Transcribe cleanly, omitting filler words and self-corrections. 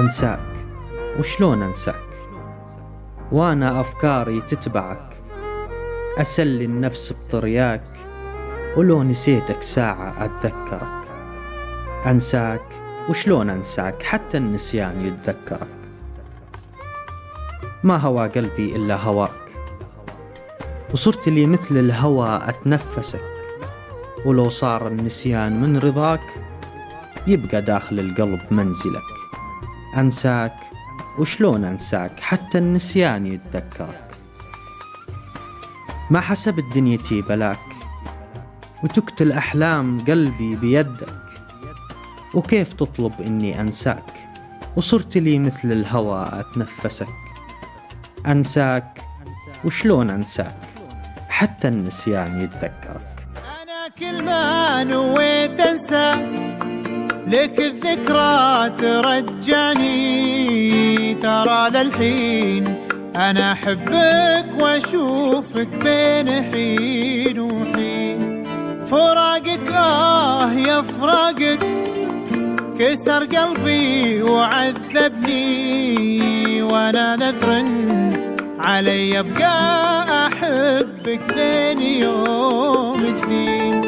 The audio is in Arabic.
أنساك وشلون أنساك وأنا أفكاري تتبعك، أسلي النفس بطرياك ولو نسيتك ساعة أتذكرك. أنساك وشلون أنساك حتى النسيان يتذكرك. ما هوى قلبي إلا هواك، وصرت لي مثل الهوى أتنفسك، ولو صار النسيان من رضاك يبقى داخل القلب منزلك. أنساك وشلون أنساك حتى النسيان يتذكرك. ما حسبت دنيتي بلاك وتقتل أحلام قلبي بيدك، وكيف تطلب إني أنساك وصرت لي مثل الهوى أتنفسك. أنساك وشلون أنساك حتى النسيان يتذكرك. أنا كل ما نويت أنسى لك الذكرى ترجعني، ترى للحين أنا أحبك وأشوفك بين حين وحين. فراقك يا فراقك كسر قلبي وعذبني، وأنا نذر علي أبقى أحبك لين يوم الدين.